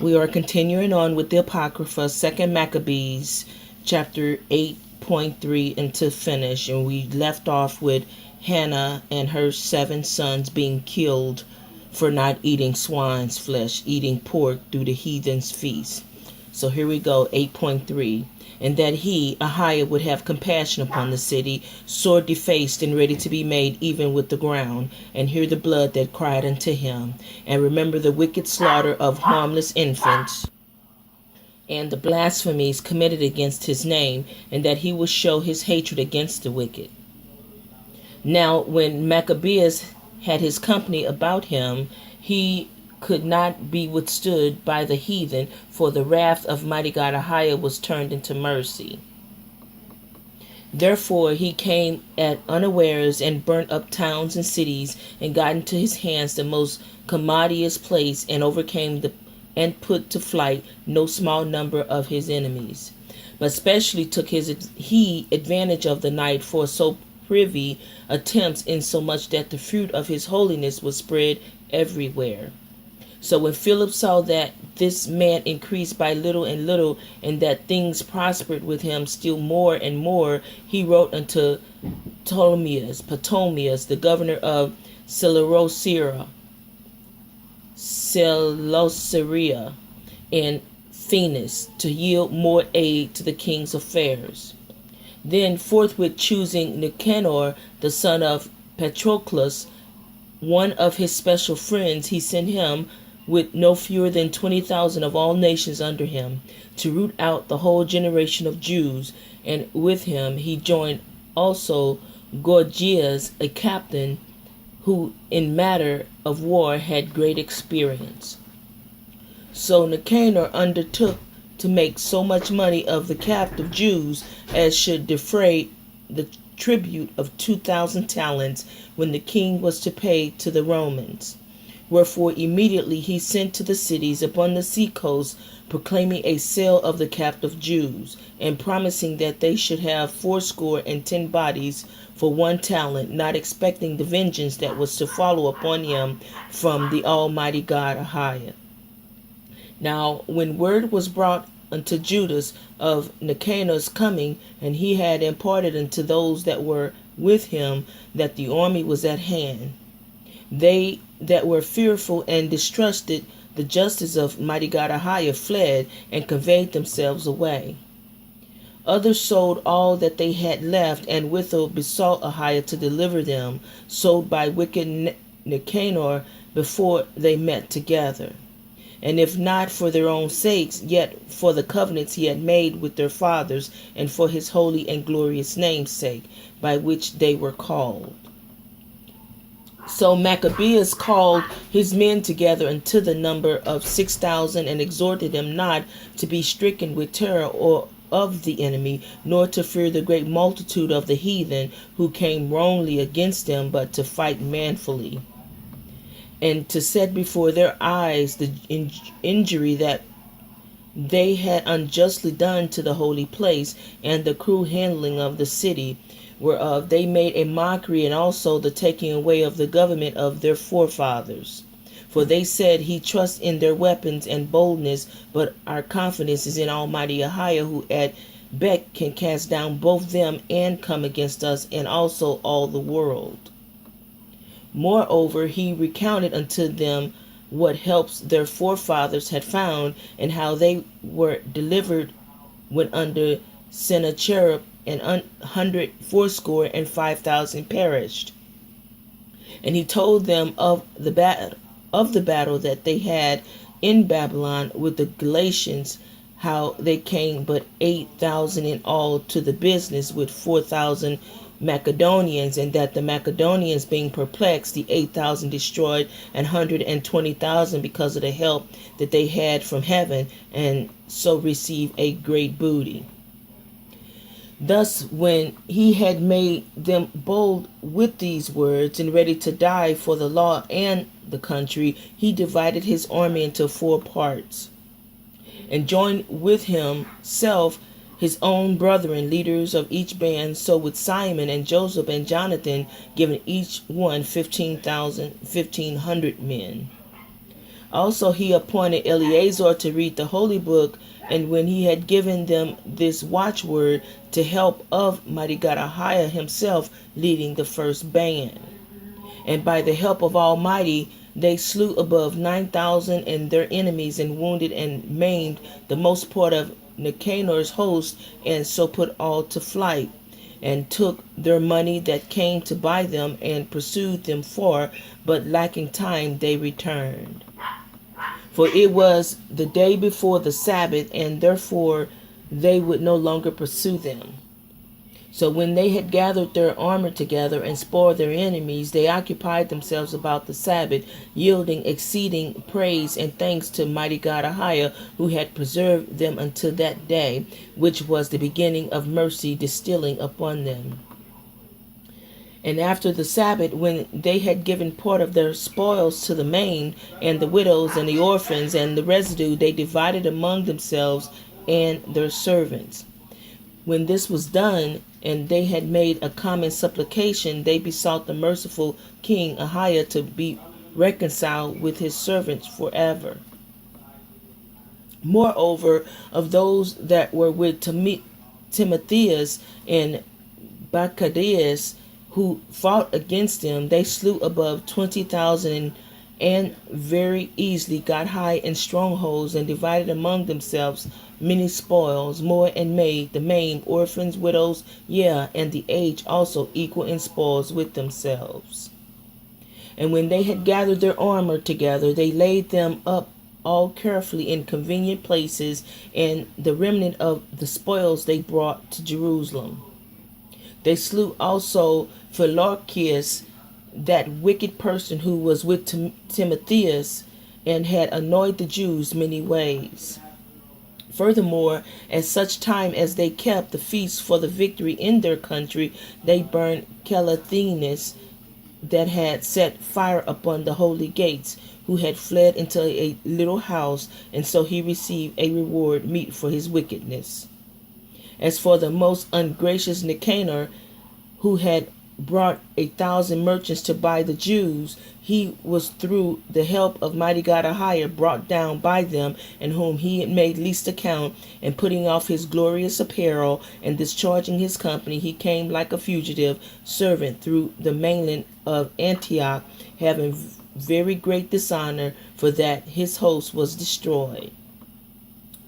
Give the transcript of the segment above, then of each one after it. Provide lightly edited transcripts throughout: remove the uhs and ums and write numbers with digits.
We are continuing on with the Apocrypha, 2nd Maccabees, chapter 8.3 until finish. And we left off with Hannah and her 7 sons being killed for not eating swine's flesh, eating pork through the heathen's feast. So here we go, 8.3. And that he, Ahiah, would have compassion upon the city, sore defaced and ready to be made even with the ground, and hear the blood that cried unto him, and remember the wicked slaughter of harmless infants, and the blasphemies committed against his name, and that he would show his hatred against the wicked. Now when Maccabees had his company about him, he could not be withstood by the heathen, for the wrath of mighty God Ahiah was turned into mercy. Therefore he came at unawares and burnt up towns and cities, and got into his hands the most commodious place, and overcame and put to flight no small number of his enemies. But specially took he advantage of the night for so privy attempts, insomuch that the fruit of his holiness was spread everywhere. So when Philip saw that this man increased by little and little, and that things prospered with him still more and more, he wrote unto Ptolemaeus, the governor of Seleucia, and Phoenix, to yield more aid to the king's affairs. Then forthwith choosing Nicanor, the son of Patroclus, one of his special friends, he sent him with no fewer than 20,000 of all nations under him, to root out the whole generation of Jews. And with him he joined also Gorgias, a captain, who in matter of war had great experience. So Nicanor undertook to make so much money of the captive Jews as should defray the tribute of 2,000 talents, when the king was to pay to the Romans. Wherefore immediately he sent to the cities upon the sea coast, proclaiming a sale of the captive Jews, and promising that they should have 80 bodies for 1 talent, not expecting the vengeance that was to follow upon him from the Almighty God Ahiah. Now when word was brought unto Judas of Nicanor's coming, and he had imparted unto those that were with him that the army was at hand, they that were fearful and distrusted the justice of mighty God Ahiah fled, and conveyed themselves away. Others sold all that they had left, and withal besought Ahiah to deliver them, sold by wicked Nicanor before they met together. And if not for their own sakes, yet for the covenants he had made with their fathers, and for his holy and glorious name's sake, by which they were called. So Maccabees called his men together unto the number of 6,000, and exhorted them not to be stricken with terror or of the enemy, nor to fear the great multitude of the heathen who came wrongly against them, but to fight manfully, and to set before their eyes the injury that they had unjustly done to the holy place, and the cruel handling of the city, whereof they made a mockery, and also the taking away of the government of their forefathers. For they said, he trusts in their weapons and boldness, but our confidence is in Almighty Ahiah, who at beck can cast down both them and come against us, and also all the world. Moreover, he recounted unto them what helps their forefathers had found, and how they were delivered when under Sennacherib, and 180,000 perished. And he told them of the battle that they had in Babylon with the Galatians, how they came but 8,000 in all to the business, with 4,000 Macedonians, and that the Macedonians being perplexed, the 8,000 destroyed, and 120,000 because of the help that they had from heaven, and so received a great booty. Thus when he had made them bold with these words, and ready to die for the law and the country, he divided his army into 4 parts, and joined with himself his own brethren, leaders of each band, so with Simon and Joseph and Jonathan, giving each one 15,000 men. Also, he appointed Eleazar to read the holy book, and when he had given them this watchword, to help of mighty God Ahiah himself leading the first band. And by the help of Almighty, they slew above 9,000 and their enemies, and wounded and maimed the most part of Nicanor's host, and so put all to flight, and took their money that came to buy them, and pursued them far, but lacking time they returned. For it was the day before the Sabbath, and therefore they would no longer pursue them. So when they had gathered their armor together and spoiled their enemies, they occupied themselves about the Sabbath, yielding exceeding praise and thanks to mighty God Ahiah, who had preserved them until that day, which was the beginning of mercy distilling upon them. And after the Sabbath, when they had given part of their spoils to the maimed, and the widows, and the orphans, and the residue, they divided among themselves and their servants. When this was done, and they had made a common supplication, they besought the merciful King Ahiah to be reconciled with his servants forever. Moreover, of those that were with Timotheus and Maccabees, who fought against them, they slew above 20,000, and very easily got high in strongholds, and divided among themselves many spoils, more, and made the maimed, orphans, widows, yea, and the aged also equal in spoils with themselves. And when they had gathered their armor together, they laid them up all carefully in convenient places, and the remnant of the spoils they brought to Jerusalem. They slew also Philorchius, that wicked person who was with Timotheus, and had annoyed the Jews many ways. Furthermore, at such time as they kept the feast for the victory in their country, they burned Calathenes, that had set fire upon the holy gates, who had fled into a little house, and so he received a reward meet for his wickedness. As for the most ungracious Nicanor, who had brought 1,000 merchants to buy the Jews, he was through the help of mighty God Ahiah brought down by them, and whom he had made least account, and putting off his glorious apparel and discharging his company, he came like a fugitive servant through the mainland of Antioch, having very great dishonor, for that his host was destroyed.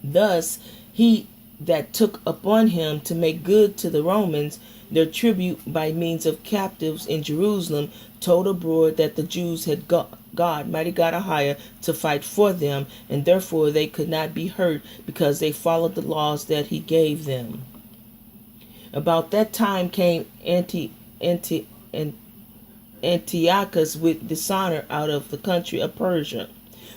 Thus he that took upon him to make good to the Romans their tribute by means of captives in Jerusalem, told abroad that the Jews had God, mighty God Ahiah, to fight for them, and therefore they could not be hurt, because they followed the laws that he gave them. About that time came Antiochus with dishonor out of the country of Persia,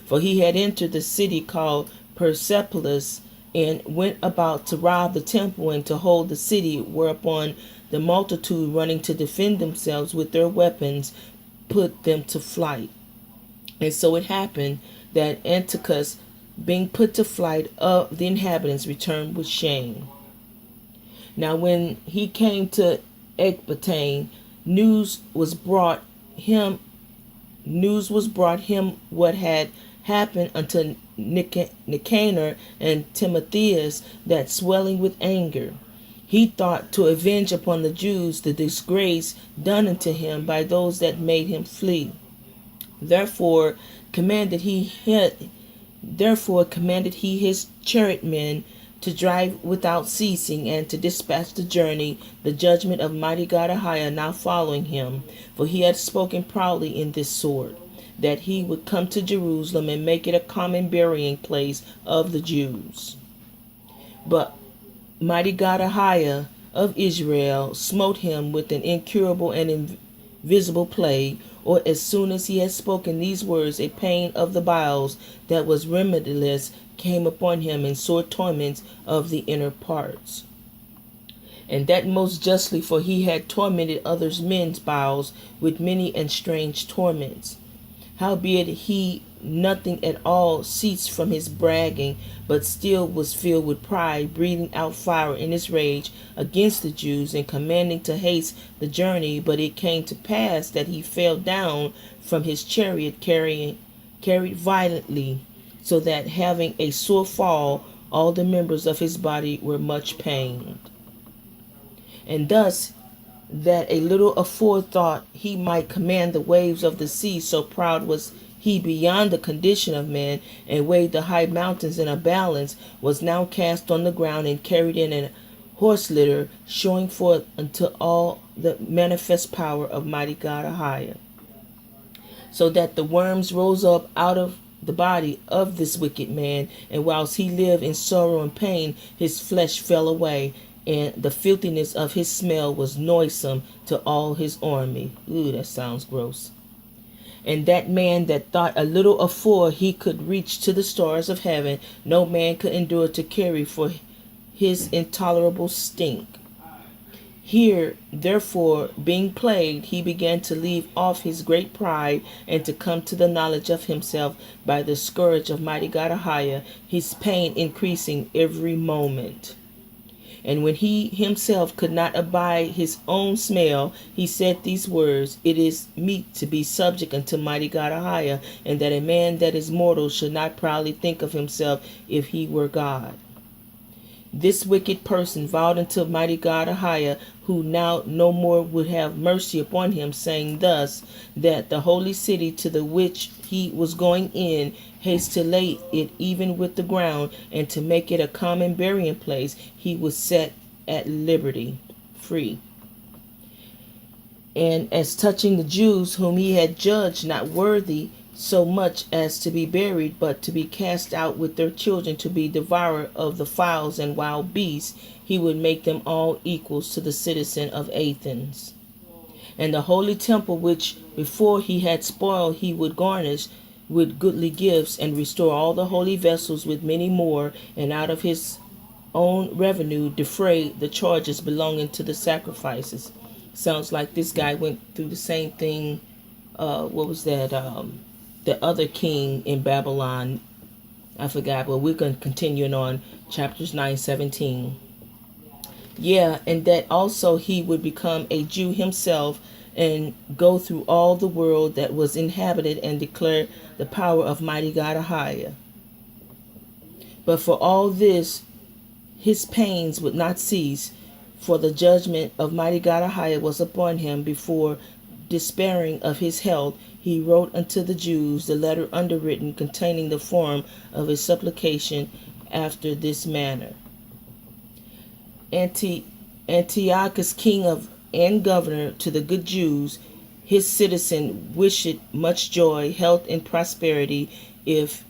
for he had entered the city called Persepolis, and went about to rob the temple and to hold the city, whereupon the multitude, running to defend themselves with their weapons, put them to flight. And so it happened that Antiochus, being put to flight of the inhabitants, returned with shame. Now when he came to Ecbatane, news was brought him what had happened unto Nicanor and Timotheus, that swelling with anger, he thought to avenge upon the Jews the disgrace done unto him by those that made him flee. Therefore commanded he his chariotmen to drive without ceasing, and to dispatch the journey, the judgment of mighty God Ahiah now following him. For he had spoken proudly in this sort, that he would come to Jerusalem and make it a common burying place of the Jews. But mighty God Ahiah of Israel smote him with an incurable and invisible plague, or as soon as he had spoken these words, a pain of the bowels that was remediless came upon him, in sore torments of the inner parts. And that most justly, for he had tormented others men's bowels with many and strange torments. Howbeit he nothing at all ceased from his bragging, but still was filled with pride, breathing out fire in his rage against the Jews, and commanding to haste the journey. But it came to pass that he fell down from his chariot, carrying carried violently, so that having a sore fall, all the members of his body were much pained. And thus that a little aforethought he might command the waves of the sea, so proud was he beyond the condition of man, and weighed the high mountains in a balance, was now cast on the ground and carried in a horse litter, showing forth unto all the manifest power of mighty God Ahiah. So that the worms rose up out of the body of this wicked man, and whilst he lived in sorrow and pain, his flesh fell away, and the filthiness of his smell was noisome to all his army. Ooh, that sounds gross. And that man that thought a little afore he could reach to the stars of heaven, no man could endure to carry for his intolerable stink. Here, therefore, being plagued, he began to leave off his great pride, and to come to the knowledge of himself by the scourge of mighty God Ahiah, his pain increasing every moment. And when he himself could not abide his own smell, he said these words, It is meet to be subject unto mighty God Ahiah, and that a man that is mortal should not proudly think of himself if he were God. This wicked person vowed unto mighty God Ahiah, who now no more would have mercy upon him, saying thus, that the holy city to the which he was going in, haste to lay it even with the ground, and to make it a common burying place, he was set at liberty, free. And as touching the Jews, whom he had judged not worthy so much as to be buried, but to be cast out with their children to be devoured of the fowls and wild beasts, he would make them all equals to the citizen of Athens. And the holy temple which before he had spoiled, he would garnish with goodly gifts, and restore all the holy vessels with many more, and out of his own revenue defray the charges belonging to the sacrifices. Sounds like this guy went through the same thing. What was that? The other king in Babylon. I forgot, but we're going to continue on chapters 9-17. Yeah, and that also he would become a Jew himself, and go through all the world that was inhabited, and declare the power of mighty God Ahiah. But for all this, his pains would not cease, for the judgment of mighty God Ahiah was upon him. Before despairing of his health, he wrote unto the Jews the letter underwritten, containing the form of his supplication after this manner. Antiochus, king of and governor to the good Jews, his citizen, wished much joy, health, and prosperity. If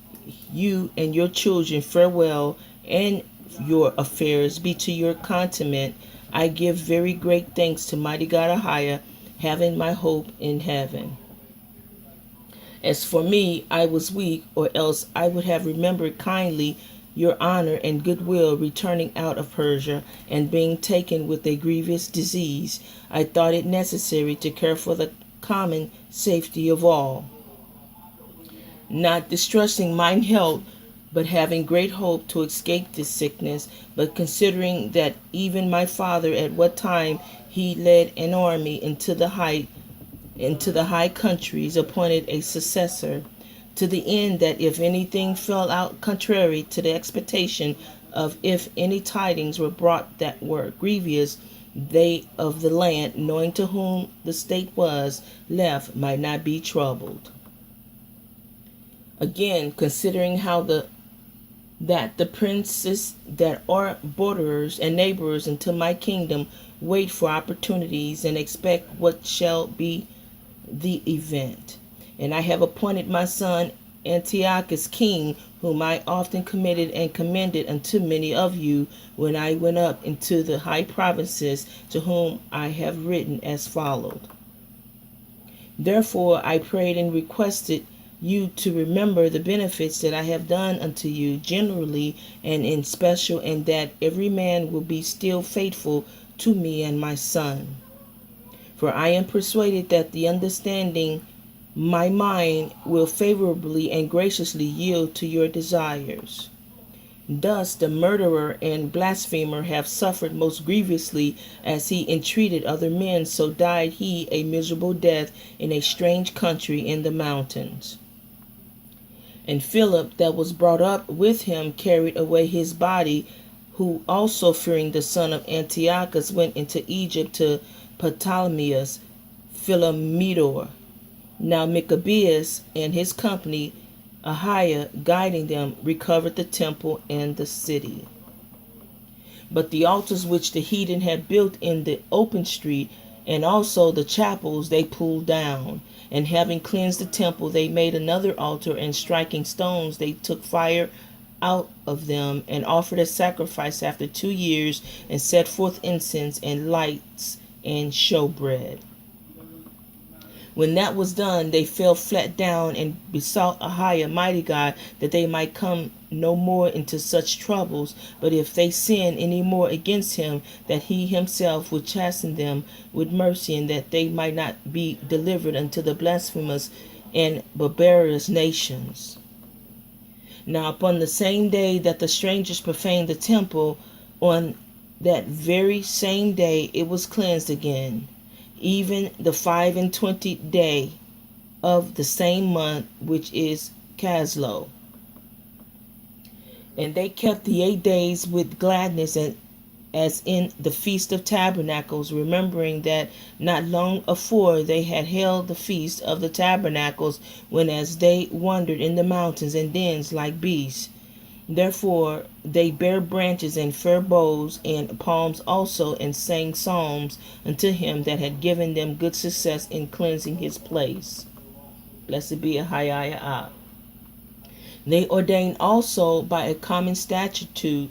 you and your children fare well, and your affairs be to your contentment, I give very great thanks to mighty God Ahiah, having my hope in heaven. As for me, I was weak, or else I would have remembered kindly your honor and goodwill, returning out of Persia, and being taken with a grievous disease. I thought it necessary to care for the common safety of all, not distrusting mine health, but having great hope to escape this sickness, but considering that even my father at what time he led an army into the high countries, appointed a successor, to the end that if anything fell out contrary to the expectation of, if any tidings were brought that were grievous, they of the land, knowing to whom the state was left, might not be troubled. Again, considering how that the princes that are borderers and neighbors unto my kingdom wait for opportunities, and expect what shall be the event. And I have appointed my son Antiochus king, whom I often committed and commended unto many of you when I went up into the high provinces, to whom I have written as followed. Therefore I prayed and requested you to remember the benefits that I have done unto you generally and in special, and that every man will be still faithful to me and my son. For I am persuaded that the understanding my mind will favorably and graciously yield to your desires. Thus the murderer and blasphemer have suffered most grievously, as he entreated other men, so died he a miserable death in a strange country in the mountains. And Philip, that was brought up with him, carried away his body, who also, fearing the son of Antiochus, went into Egypt to Ptolemais Philometor. Now Maccabees and his company, Ahiah guiding them, recovered the temple and the city. But the altars which the heathen had built in the open street, and also the chapels, they pulled down. And having cleansed the temple, they made another altar, and striking stones, they took fire out of them, and offered a sacrifice after 2 years, and set forth incense and lights and showbread. When that was done, they fell flat down and besought Ahiah, mighty God, that they might come no more into such troubles, but if they sin any more against him, that he himself would chasten them with mercy, and that they might not be delivered unto the blasphemous and barbarous nations. Now upon the same day that the strangers profaned the temple, on that very same day it was cleansed again, even the 25th day of the same month, which is Caslow. And they kept the 8 days with gladness, and as in the Feast of Tabernacles, remembering that not long afore they had held the Feast of the Tabernacles, when as they wandered in the mountains and dens like beasts. Therefore they bare branches and fir boughs and palms also, and sang psalms unto him that had given them good success in cleansing his place. Blessed be Ahiah. They ordained also by a common statute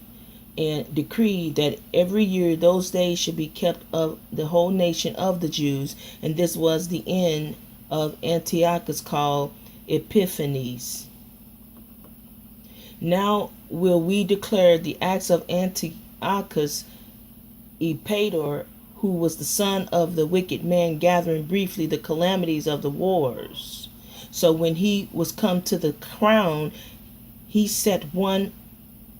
and decree that every year those days should be kept of the whole nation of the Jews, and this was the end of Antiochus, called Epiphanes. Now will we declare the acts of Antiochus Epictetus, who was the son of the wicked man, gathering briefly the calamities of the wars. So when he was come to the crown, he set one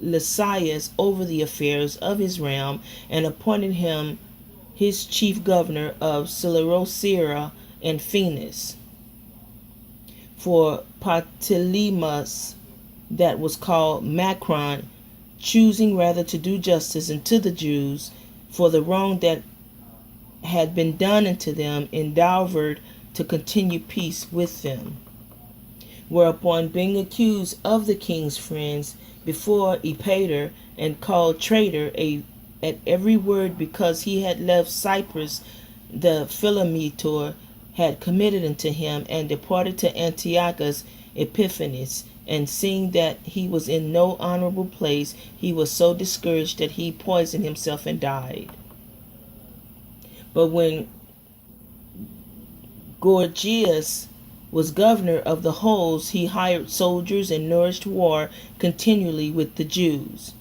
Lysias over the affairs of his realm, and appointed him his chief governor of Seleucia and Phoenix. For Ptolemaeus, that was called Macron, choosing rather to do justice unto the Jews for the wrong that had been done unto them, endeavored to continue peace with them. Whereupon, being accused of the king's friends before Epictetus, and called traitor at every word, because he had left Cyprus, the Philometor had committed unto him, and departed to Antiochus Epiphanes. And seeing that he was in no honorable place, he was so discouraged that he poisoned himself and died. But when Gorgias was governor of the hosts, he hired soldiers and nourished war continually with the Jews.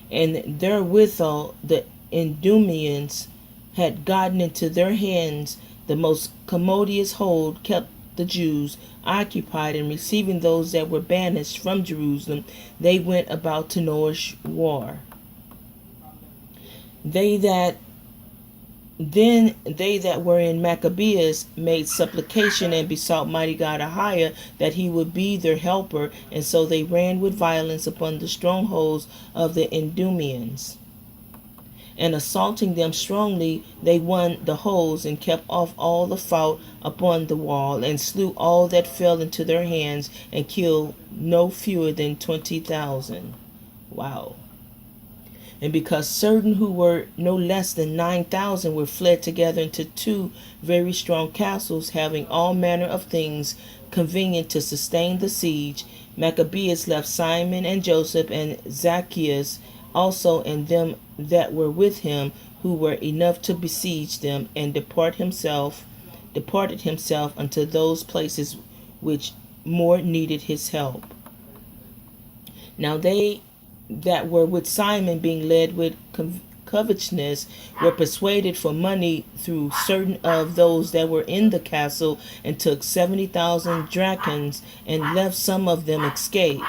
And therewithal the Idumeans had gotten into their hands the most commodious hold, kept the Jews occupied, and receiving those that were banished from Jerusalem, they went about to nourish war. They that were in Maccabees made supplication and besought mighty God Ahiah that he would be their helper, and so they ran with violence upon the strongholds of the Idumeans. And assaulting them strongly, they won the holds, and kept off all the fault upon the wall, and slew all that fell into their hands, and killed no fewer than 20,000. Wow. And because certain who were no less than 9,000 were fled together into 2 very strong castles, having all manner of things convenient to sustain the siege, Maccabees left Simon and Joseph and Zacchaeus also, and them that were with him, who were enough to besiege them, and departed himself unto those places which more needed his help. Now they that were with Simon, being led with covetousness, were persuaded for money through certain of those that were in the castle, and took 70,000 drachms, and left some of them escape.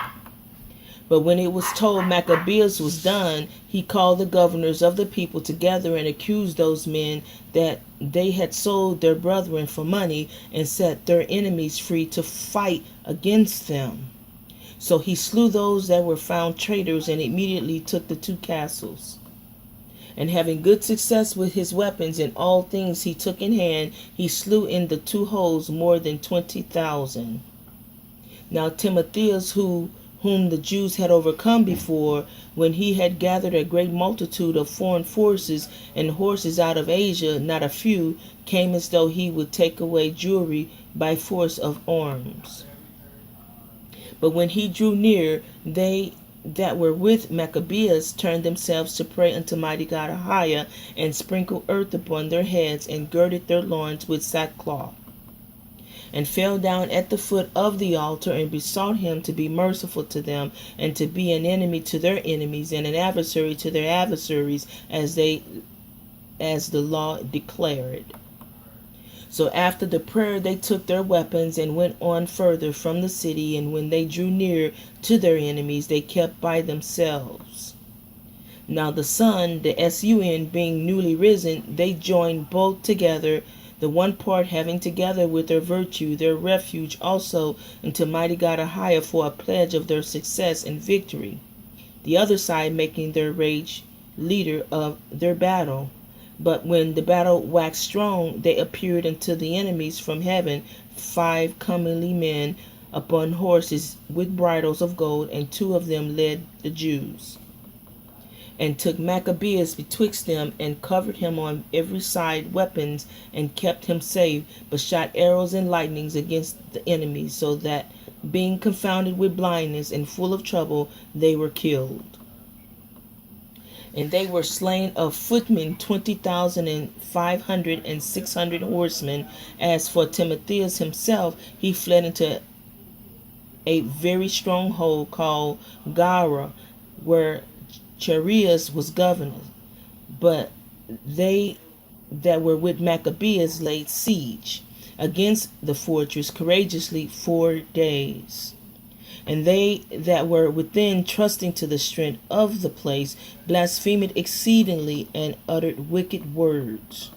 But when it was told Maccabees was done, he called the governors of the people together, and accused those men that they had sold their brethren for money, and set their enemies free to fight against them. So he slew those that were found traitors, and immediately took the 2 castles. And having good success with his weapons and all things he took in hand, he slew in the 2 holes more than 20,000. Now Timotheus, whom the Jews had overcome before, when he had gathered a great multitude of foreign forces and horses out of Asia, not a few, came as though he would take away Jewry by force of arms. But when he drew near, they that were with Maccabees turned themselves to pray unto mighty God Ahiah, and sprinkled earth upon their heads, and girded their loins with sackcloth, and fell down at the foot of the altar, and besought him to be merciful to them, and to be an enemy to their enemies, and an adversary to their adversaries, as the law declared. So after the prayer they took their weapons and went on further from the city, and when they drew near to their enemies, they kept by themselves. Now the sun, the sun, being newly risen, they joined both together, the one part having together with their virtue their refuge also unto mighty God Ahiah for a pledge of their success and victory, the other side making their rage leader of their battle. But when the battle waxed strong, they appeared unto the enemies from heaven 5 comely men upon horses with bridles of gold, and 2 of them led the Jews, and took Maccabees betwixt them, and covered him on every side weapons, and kept him safe, but shot arrows and lightnings against the enemies, so that, being confounded with blindness and full of trouble, they were killed. And they were slain of footmen 20,500, and 600 horsemen. As for Timotheus himself, he fled into a very strong hold called Gara, where Chereas was governor. But they that were with Maccabees laid siege against the fortress courageously 4 days. And they that were within, trusting to the strength of the place, blasphemed exceedingly, and uttered wicked words.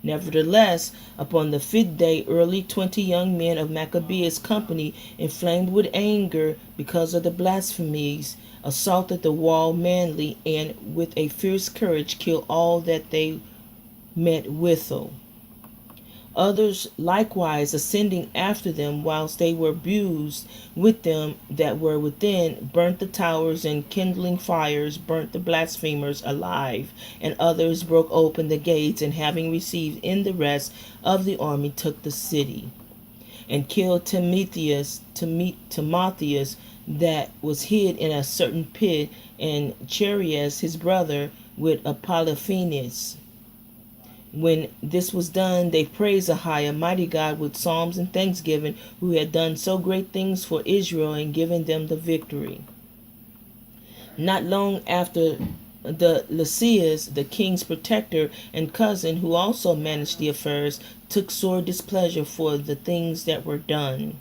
Nevertheless, upon the 5th day early, 20 young men of Maccabees' company, inflamed with anger because of the blasphemies, assaulted the wall manly, and with a fierce courage killed all that they met withal. Others likewise, ascending after them, whilst they were abused with them that were within, burnt the towers, and kindling fires burnt the blasphemers alive. And others broke open the gates, and having received in the rest of the army, took the city, and killed Timotheus that was hid in a certain pit, and Chereas his brother with Apollophanes. When this was done, they praised Ahiah, mighty God, with psalms and thanksgiving, who had done so great things for Israel, and given them the victory. Not long after, the Lysias, the king's protector and cousin, who also managed the affairs, took sore displeasure for the things that were done.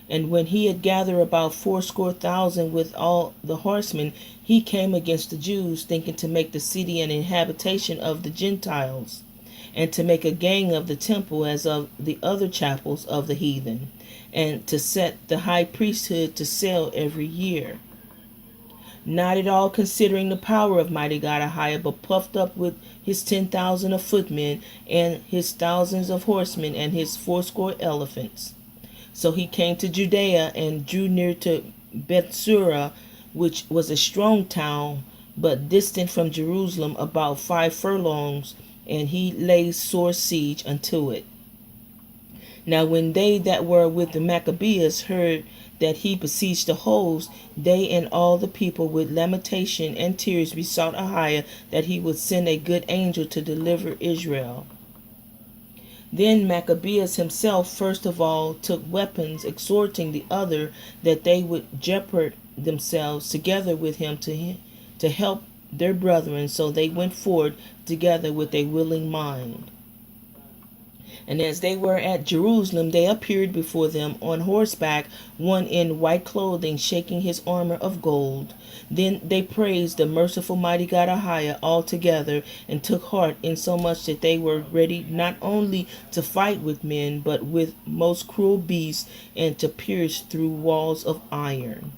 And when he had gathered about 80,000 with all the horsemen, he came against the Jews, thinking to make the city an inhabitation of the Gentiles, and to make a gang of the temple as of the other chapels of the heathen, and to set the high priesthood to sale every year. Not at all considering the power of mighty God Ahiah, but puffed up with his 10,000 of footmen, and his thousands of horsemen, and his 80 elephants. So he came to Judea, and drew near to Bethsura, which was a strong town, but distant from Jerusalem about 5 furlongs, and he laid sore siege unto it. Now when they that were with the Maccabees heard that he besieged the host, they and all the people with lamentation and tears besought Ahiah that he would send a good angel to deliver Israel. Then Maccabees himself first of all took weapons, exhorting the other that they would jeopard themselves together with him to help their brethren. So they went forward together with a willing mind. And as they were at Jerusalem, they appeared before them on horseback, one in white clothing, shaking his armor of gold. Then they praised the merciful mighty God Ahiah all together, and took heart, insomuch that they were ready not only to fight with men, but with most cruel beasts, and to pierce through walls of iron.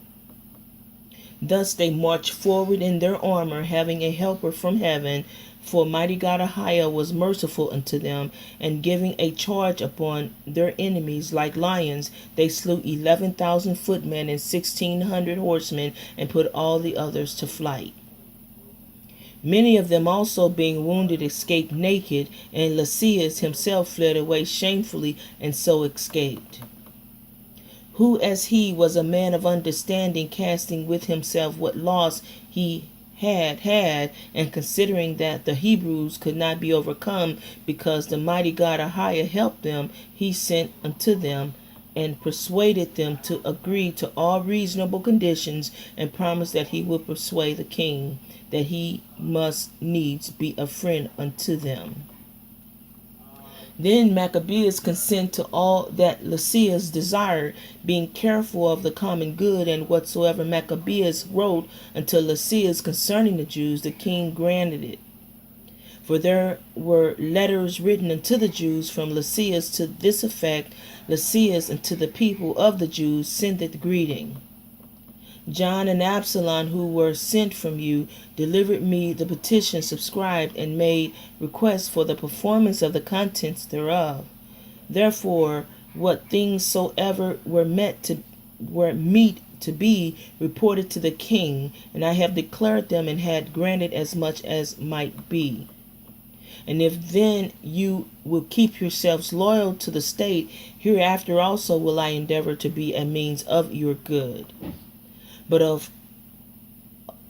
Thus they marched forward in their armor, having a helper from heaven. For mighty God Ahiah was merciful unto them, and giving a charge upon their enemies like lions, they slew 11,000 footmen and 1,600 horsemen, and put all the others to flight. Many of them also, being wounded, escaped naked, and Lysias himself fled away shamefully, and so escaped. Who as he was a man of understanding, casting with himself what loss he had, and considering that the Hebrews could not be overcome, because the mighty God Ahiah helped them, he sent unto them, and persuaded them to agree to all reasonable conditions, and promised that he would persuade the king that he must needs be a friend unto them. Then Maccabees consent to all that Lysias desired, being careful of the common good, and whatsoever Maccabees wrote unto Lysias concerning the Jews, the king granted it. For there were letters written unto the Jews from Lysias to this effect: Lysias unto the people of the Jews sendeth greeting. John and Absalom, who were sent from you, delivered me the petition subscribed, and made request for the performance of the contents thereof. Therefore, what things soever were meet to be reported to the king, and I have declared them, and had granted as much as might be. And if then you will keep yourselves loyal to the state, hereafter also will I endeavor to be a means of your good. But of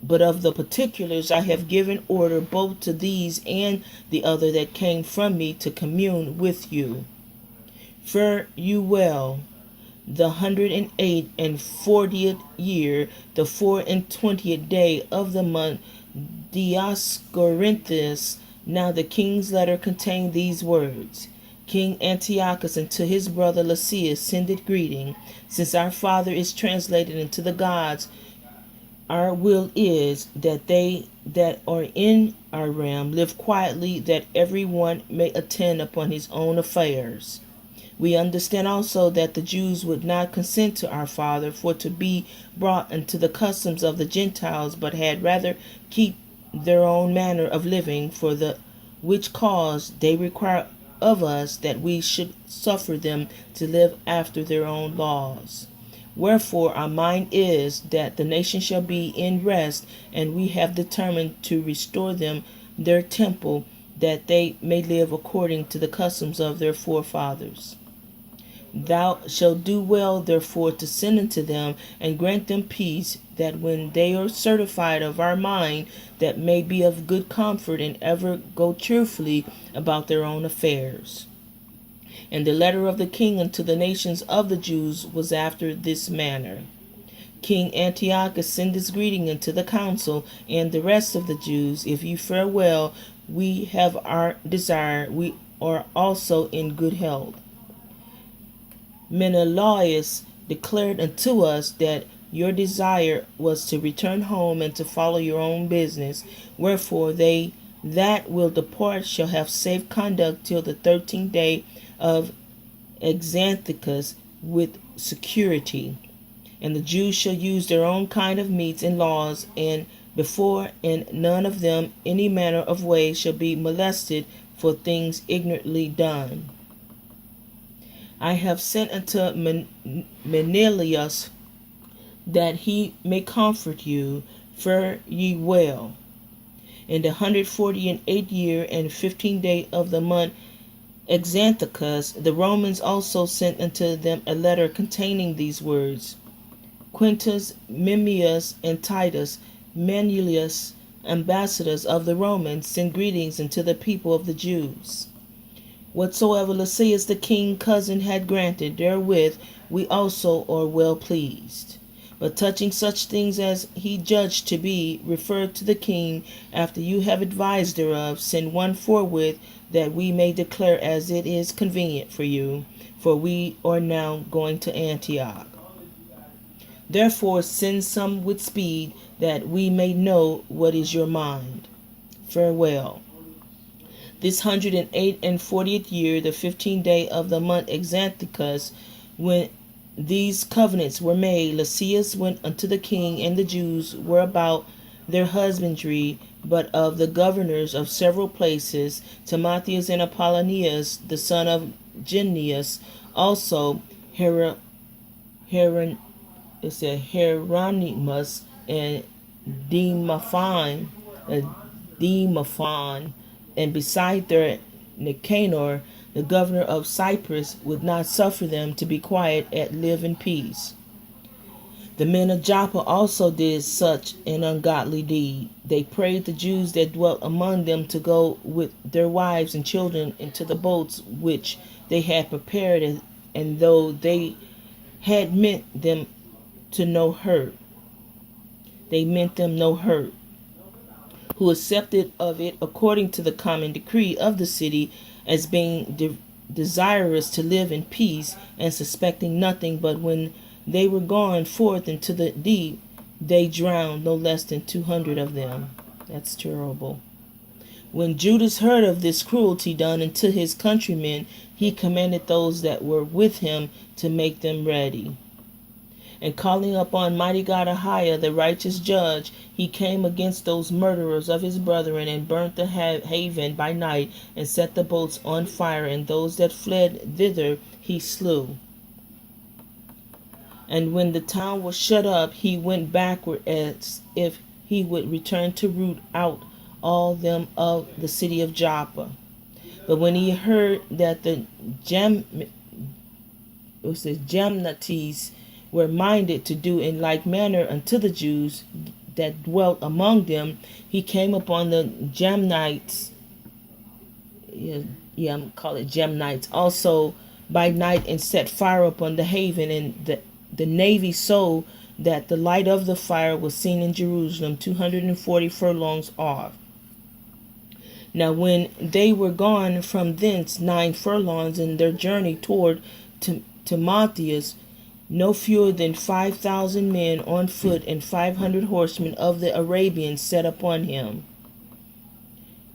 the particulars I have given order both to these and the other that came from me to commune with you. Fare you well. The 148th year, the 24th day of the month Dioscorinthius. Now the king's letter contained these words: King Antiochus unto his brother Lysias sendeth greeting. Since our Father is translated into the gods, our will is that they that are in our realm live quietly, that every one may attend upon his own affairs. We understand also that the Jews would not consent to our Father for to be brought into the customs of the Gentiles, but had rather keep their own manner of living, for the which cause they require of us that we should suffer them to live after their own laws. Wherefore our mind is that the nation shall be in rest, and we have determined to restore them their temple, that they may live according to the customs of their forefathers. Thou shalt do well therefore to send unto them, and grant them peace, that when they are certified of our mind, that may be of good comfort, and ever go cheerfully about their own affairs. And the letter of the king unto the nations of the Jews was after this manner: King Antiochus sendeth greeting unto the council and the rest of the Jews. If you fare well, we have our desire. We are also in good health. Menelaus declared unto us that your desire was to return home and to follow your own business. Wherefore they that will depart shall have safe conduct till the 13th day of Exanthicus with security. And the Jews shall use their own kind of meats and laws, and before and none of them any manner of way shall be molested for things ignorantly done. I have sent unto Menelaus that he may comfort you. Fare ye well. In the 148th year and 15th day of the month Exanthicus, the Romans also sent unto them a letter containing these words: Quintus, Memmius, and Titus, Manlius, ambassadors of the Romans, send greetings unto the people of the Jews. Whatsoever Lysias the king cousin had granted, therewith we also are well pleased. But touching such things as he judged to be referred to the king, after you have advised thereof, send one forthwith, that we may declare as it is convenient for you, for we are now going to Antioch. Therefore send some with speed, that we may know what is your mind. Farewell. This 148th year, the 15th day of the month Exanthicus, when these covenants were made, Lysias went unto the king, and the Jews were about their husbandry, but of the governors of several places, Timotheus and Apollonius, the son of Gymnius, also Hieronymus and Demophon, and beside their Nicanor, the governor of Cyprus, would not suffer them to be quiet and live in peace. The men of Joppa also did such an ungodly deed. They prayed the Jews that dwelt among them to go with their wives and children into the boats which they had prepared, and though they had meant them no hurt, who accepted of it according to the common decree of the city, as being desirous to live in peace, and suspecting nothing. But when they were gone forth into the deep, they drowned no less than 200 of them. That's terrible. When Judas heard of this cruelty done unto his countrymen, he commanded those that were with him to make them ready. And calling upon mighty God Ahiah, the righteous judge, he came against those murderers of his brethren, and burnt the haven by night, and set the boats on fire, and those that fled thither he slew. And when the town was shut up, he went backward, as if he would return to root out all them of the city of Joppa. But when he heard that the Jamnites were minded to do in like manner unto the Jews that dwelt among them, he came upon the Jamnites, I'm call it Jamnites, also by night, and set fire upon the haven, and the navy, so that the light of the fire was seen in Jerusalem 240 furlongs off. Now when they were gone from thence 9 furlongs in their journey toward Timotheus, no fewer than 5,000 men on foot and 500 horsemen of the Arabians set upon him.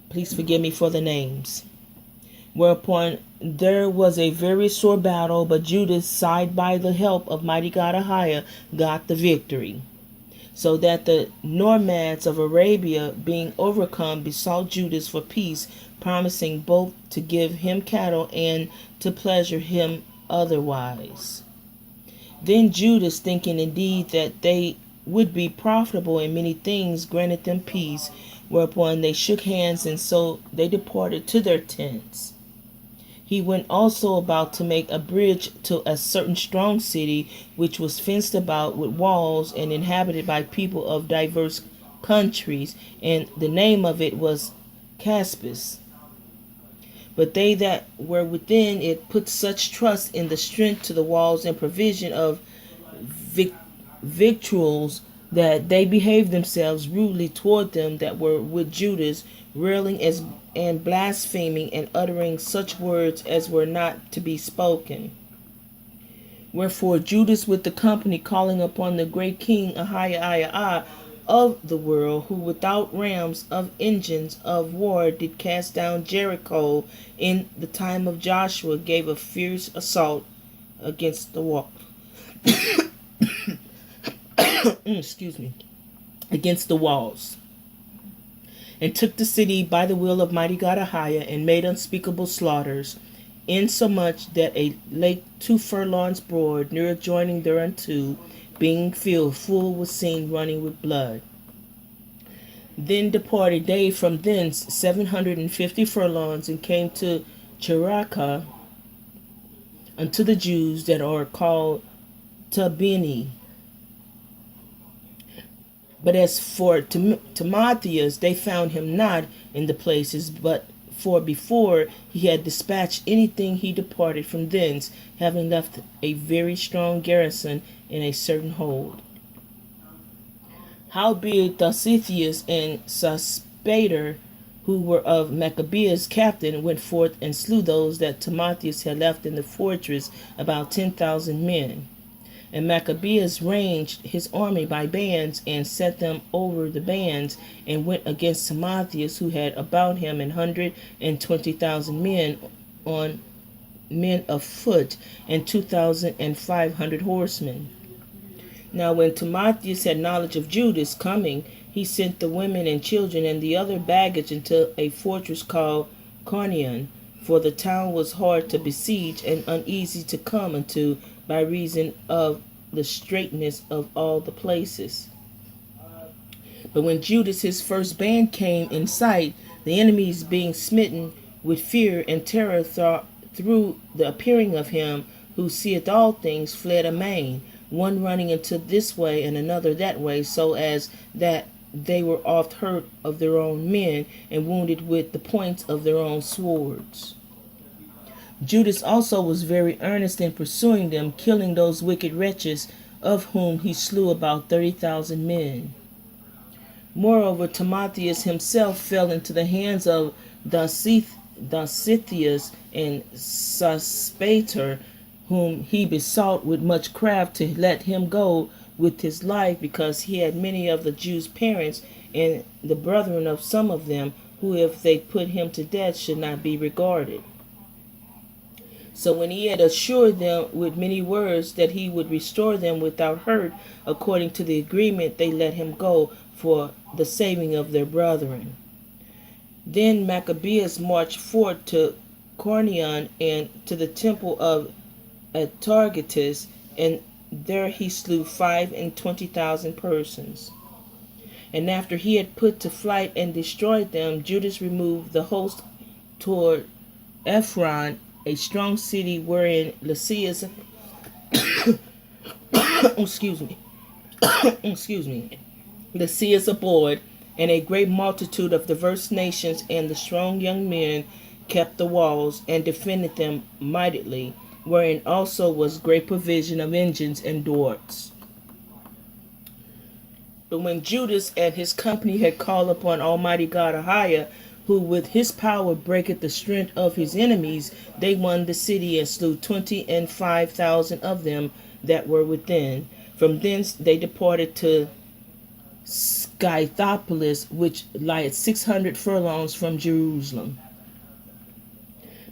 Please forgive me for the names. Whereupon there was a very sore battle, but Judas, side by the help of mighty God Ahiah, got the victory. So that the nomads of Arabia, being overcome, besought Judas for peace, promising both to give him cattle and to pleasure him otherwise. Then Judas, thinking indeed that they would be profitable in many things, granted them peace, whereupon they shook hands, and so they departed to their tents. He went also about to make a bridge to a certain strong city, which was fenced about with walls, and inhabited by people of diverse countries, and the name of it was Caspis. But they that were within it put such trust in the strength to the walls and provision of victuals, that they behaved themselves rudely toward them that were with Judas, railing and blaspheming, and uttering such words as were not to be spoken. Wherefore Judas with the company, calling upon the great king Ahiah of the world, who without rams of engines of war did cast down Jericho in the time of Joshua, gave a fierce assault against the wall. Against the walls, and took the city by the will of mighty God Ahiah, and made unspeakable slaughters, insomuch that a lake 2 furlongs broad, near adjoining thereunto, being filled full, was seen running with blood. Then departed they from thence 750 furlongs, and came to Cheraka, unto the Jews that are called Tabini. But as for Timotheus, they found him not in the places, but for before he had dispatched anything, he departed from thence, having left a very strong garrison in a certain hold. Howbeit Dositheus and Sospater, who were of Maccabees captain, went forth and slew those that Timotheus had left in the fortress, about 10,000 men. And Maccabees ranged his army by bands, and set them over the bands, and went against Timotheus, who had about him 120,000 men on men of foot, and 2,500 horsemen. Now when Timotheus had knowledge of Judas coming, he sent the women and children and the other baggage into a fortress called Carnion, for the town was hard to besiege and uneasy to come into, by reason of the straitness of all the places. But when Judas his first band came in sight, the enemies being smitten with fear and terror through the appearing of him who seeth all things, fled amain, one running into this way and another that way, so as that they were oft hurt of their own men, and wounded with the points of their own swords. Judas also was very earnest in pursuing them, killing those wicked wretches, of whom he slew about 30,000 men. Moreover, Timotheus himself fell into the hands of Dositheus and Sospater, whom he besought with much craft to let him go with his life, because he had many of the Jews' parents, and the brethren of some of them, who if they put him to death should not be regarded. So when he had assured them with many words that he would restore them without hurt, according to the agreement, they let him go for the saving of their brethren. Then Maccabees marched forth to Carnion and to the temple of Atargatis, and there he slew 25,000 persons. And after he had put to flight and destroyed them, Judas removed the host toward Ephron, a strong city wherein Lysias Lysias abode, and a great multitude of diverse nations, and the strong young men kept the walls and defended them mightily, wherein also was great provision of engines and darts. But when Judas and his company had called upon Almighty God Ahiah, who with his power breaketh the strength of his enemies, they won the city and slew 25,000 of them that were within. From thence they departed to Scythopolis, which lieth 600 furlongs from Jerusalem.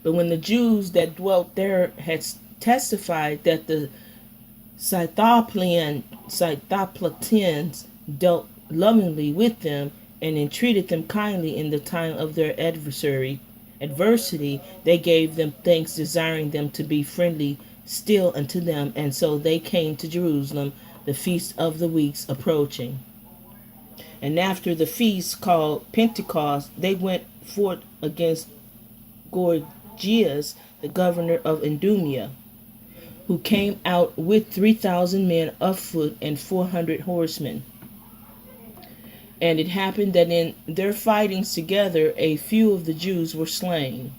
But when the Jews that dwelt there had testified that the Scythopolitans dealt lovingly with them, and entreated them kindly in the time of their adversity, they gave them thanks, desiring them to be friendly still unto them. And so they came to Jerusalem, the feast of the weeks approaching. And after the feast called Pentecost, they went forth against Gorgias, the governor of Idumea, who came out with 3,000 men of foot and 400 horsemen. And it happened that in their fightings together a few of the Jews were slain.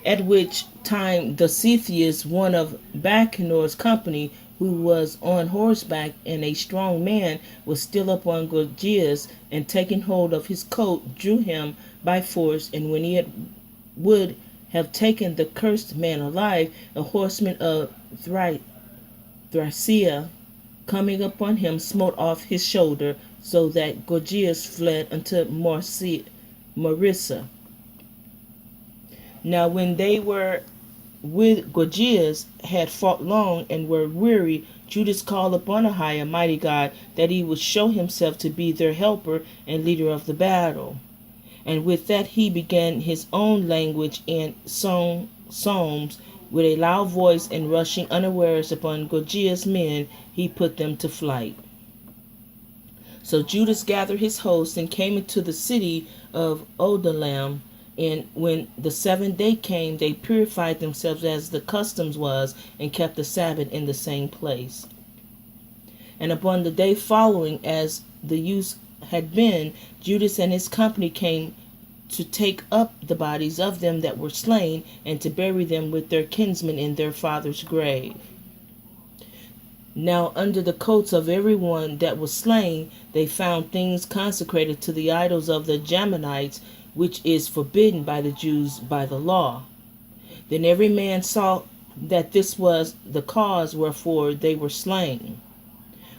At which time Dositheus, one of Bacanor's company, who was on horseback and a strong man, was still upon Gorgias, and taking hold of his coat, drew him by force. And when he would have taken the cursed man alive, a horseman of Thracia, coming upon him, smote off his shoulder, so that Gorgias fled unto Marissa. Now when they were with Gorgias, had fought long, and were weary, Judas called upon Ahiah, mighty God, that he would show himself to be their helper and leader of the battle. And with that he began his own language and psalms with a loud voice, and rushing unawares upon Gorgias' men, he put them to flight. So Judas gathered his host and came into the city of Odalam, and when the 7th day came, they purified themselves as the customs was, and kept the Sabbath in the same place. And upon the day following, as the use had been, Judas and his company came to take up the bodies of them that were slain, and to bury them with their kinsmen in their father's grave. Now under the coats of every one that was slain, they found things consecrated to the idols of the Ammonites, which is forbidden by the Jews by the law. Then every man saw that this was the cause wherefore they were slain.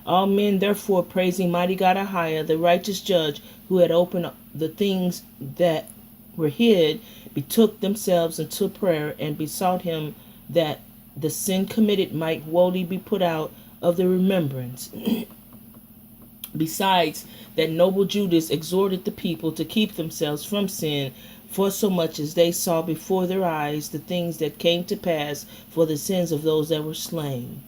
All men therefore, praising mighty God Ahiah, the righteous judge, who had opened the things that were hid, betook themselves into prayer, and besought him that the sin committed might wholly be put out of the remembrance. Besides, that noble Judas exhorted the people to keep themselves from sin, forsomuch as they saw before their eyes the things that came to pass for the sins of those that were slain.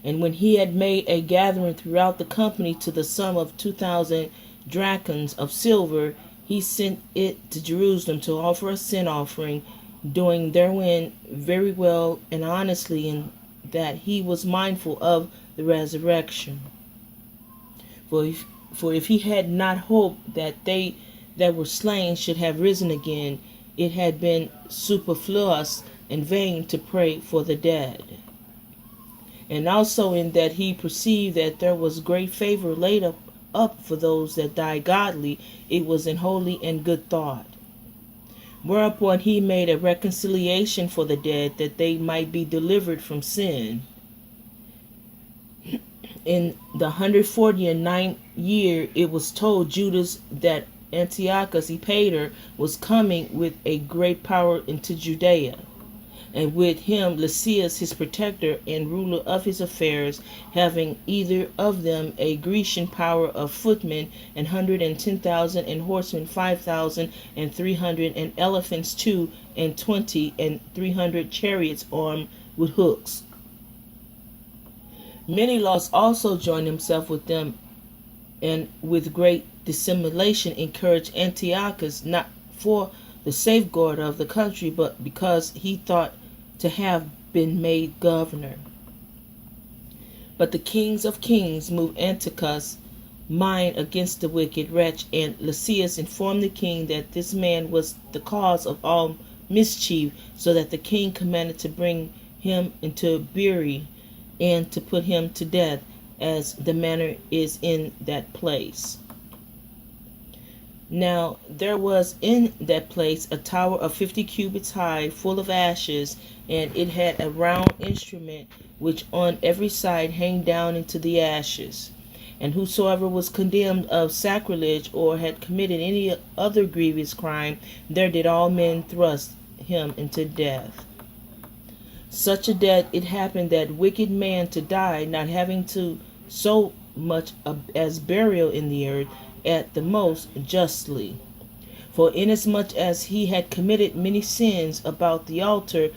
And when he had made a gathering throughout the company to the sum of 2,000 drachms of silver, he sent it to Jerusalem to offer a sin offering, doing therein very well and honestly, in that he was mindful of the resurrection. For if he had not hoped that they that were slain should have risen again, it had been superfluous and vain to pray for the dead. And also in that he perceived that there was great favor laid up for those that die godly, it was an holy and good thought. Whereupon he made a reconciliation for the dead, that they might be delivered from sin. In the 149th year it was told Judas that Antiochus Epictetus was coming with a great power into Judea, and with him Lysias his protector and ruler of his affairs, having either of them a Grecian power of footmen 110,000, and horsemen 5,000, and 300, and elephants 22, and 300 chariots armed with hooks. Menelaus also joined himself with them, and with great dissimulation encouraged Antiochus, not for the safeguard of the country, but because he thought to have been made governor. But the kings of kings moved Antiochus' mind against the wicked wretch, and Lysias informed the king that this man was the cause of all mischief, so that the king commanded to bring him into Bury, and to put him to death, as the manner is in that place. Now there was in that place a tower of 50 cubits high, full of ashes, and it had a round instrument, which on every side hang down into the ashes. And whosoever was condemned of sacrilege, or had committed any other grievous crime, there did all men thrust him into death. Such a death it happened that wicked man to die, not having to so much as burial in the earth, at the most justly. For inasmuch as he had committed many sins about the altar,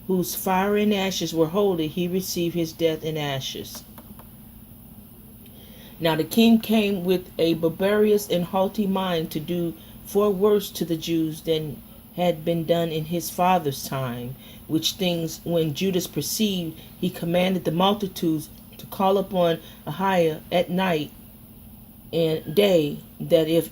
whose fire and ashes were holy, he received his death in ashes. Now the king came with a barbarous and haughty mind to do far worse to the Jews than had been done in his father's time, which things when Judas perceived, he commanded the multitudes to call upon Ahiah at night and day, that if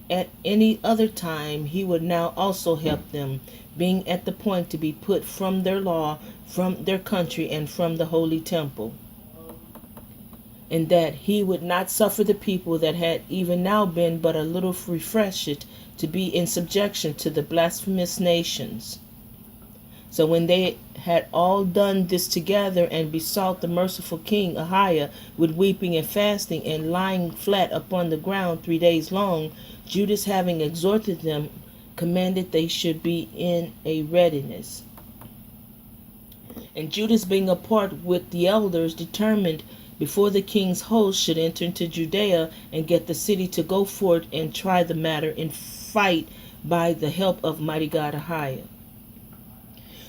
at any other time he would now also help them, being at the point to be put from their law, from their country, and from the holy temple. And that he would not suffer the people that had even now been but a little refreshed to be in subjection to the blasphemous nations. So when they had all done this together, and besought the merciful king Ahiah with weeping and fasting, and lying flat upon the ground 3 days long, Judas, having exhorted them, commanded they should be in a readiness. And Judas, being apart with the elders, determined before the king's host should enter into Judea, and get the city to go forth and try the matter in fight by the help of mighty God Ahiah.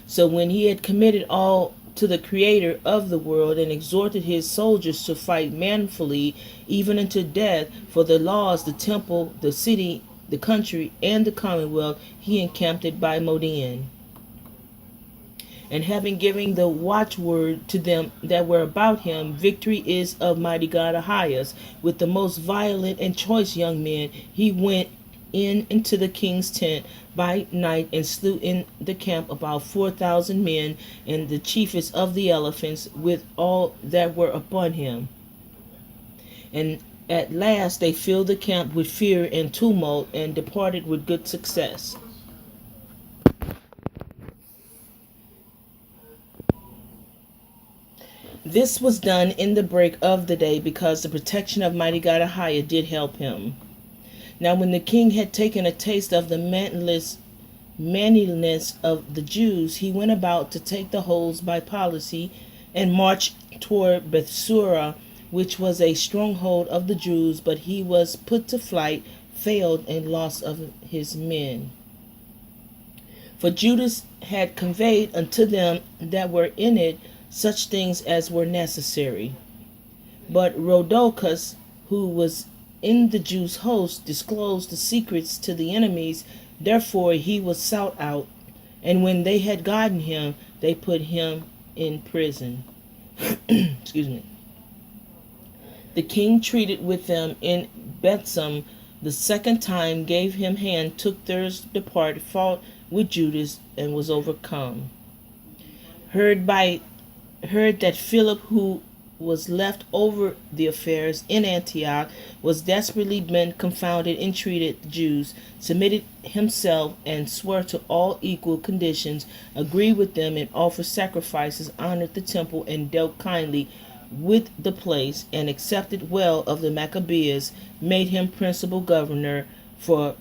So when he had committed all to the Creator of the world, and exhorted his soldiers to fight manfully, even unto death, for the laws, the temple, the city, the country, and the commonwealth, he encamped it by Modian. And having given the watchword to them that were about him, victory is of mighty God Ahiah, with the most violent and choice young men, he went into the king's tent by night and slew in the camp about 4,000 men and the chiefest of the elephants with all that were upon him. And at last they filled the camp with fear and tumult and departed with good success. This was done in the break of the day, because the protection of mighty God Ahiah did help him. Now when the king had taken a taste of the manliness of the Jews, he went about to take the holds by policy, and marched toward Bethsura, which was a stronghold of the Jews, but he was put to flight, failed, and lost of his men. For Judas had conveyed unto them that were in it such things as were necessary. But Rhodocus, who was in the Jews' host, disclosed the secrets to the enemies. Therefore he was sought out, and when they had gotten him, they put him in prison. Excuse me. The king treated with them in Bethsum the second time, gave him hand, took theirs, departed, fought with Judas, and was overcome. Heard that Philip, who was left over the affairs in Antioch, was desperately been confounded, entreated the Jews, submitted himself, and swore to all equal conditions, agreed with them, and offered sacrifices, honored the temple, and dealt kindly with the place, and accepted well of the Maccabees, made him principal governor from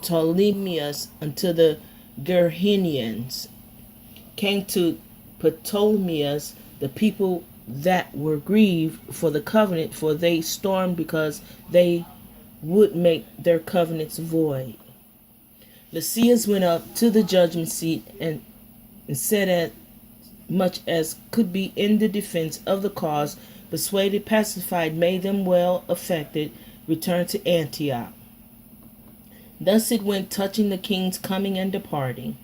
Ptolemais unto the Gerhenians, came to Ptolemais, the people that were grieved for the covenant, for they stormed because they would make their covenants void. Lysias went up to the judgment seat and said as much as could be in the defense of the cause, persuaded, pacified, made them well affected, returned to Antioch. Thus it went touching the king's coming and departing.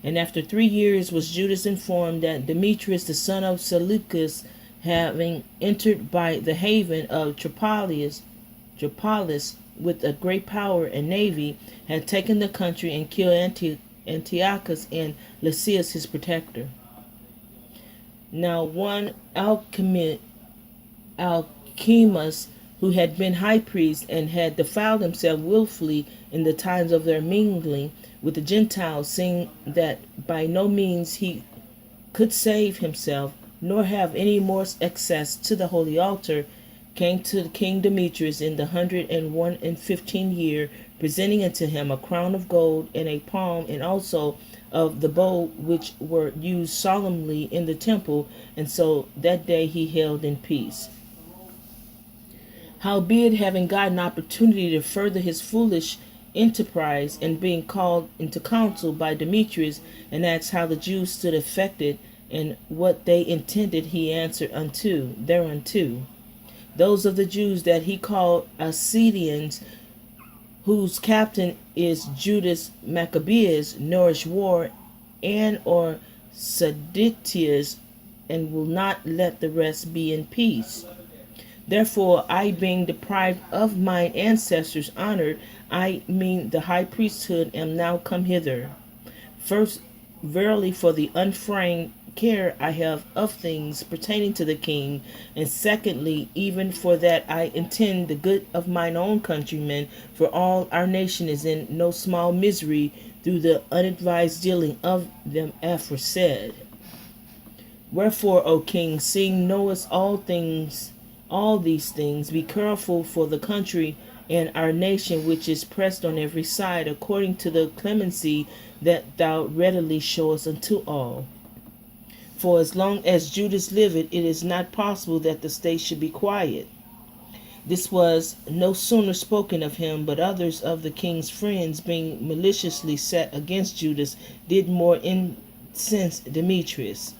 And after 3 years was Judas informed that Demetrius, the son of Seleucus, having entered by the haven of Tripolis with a great power and navy, had taken the country and killed Antiochus and Lysias his protector. Now one Alchemus, who had been high priest and had defiled himself willfully in the times of their mingling with the Gentiles, seeing that by no means he could save himself, nor have any more access to the holy altar, came to King Demetrius in the 115th year, presenting unto him a crown of gold and a palm, and also of the bowl which were used solemnly in the temple, and so that day he held in peace. Howbeit, having gotten opportunity to further his foolish enterprise, and being called into council by Demetrius, and asked how the Jews stood affected, and what they intended, he answered thereunto, those of the Jews that he called Assyrians, whose captain is Judas Maccabees, nourish war and or seditious, and will not let the rest be in peace. Therefore, I, being deprived of mine ancestors' honor, I mean the high priesthood, am now come hither. First, verily, for the unfeigned care I have of things pertaining to the king, and secondly, even for that I intend the good of mine own countrymen, for all our nation is in no small misery through the unadvised dealing of them aforesaid. Wherefore, O king, seeing knowest all these things, be careful for the country and our nation, which is pressed on every side, according to the clemency that thou readily showest unto all. For as long as Judas liveth, it is not possible that the state should be quiet. This was no sooner spoken of him, but others of the king's friends, being maliciously set against Judas, did more incense Demetrius.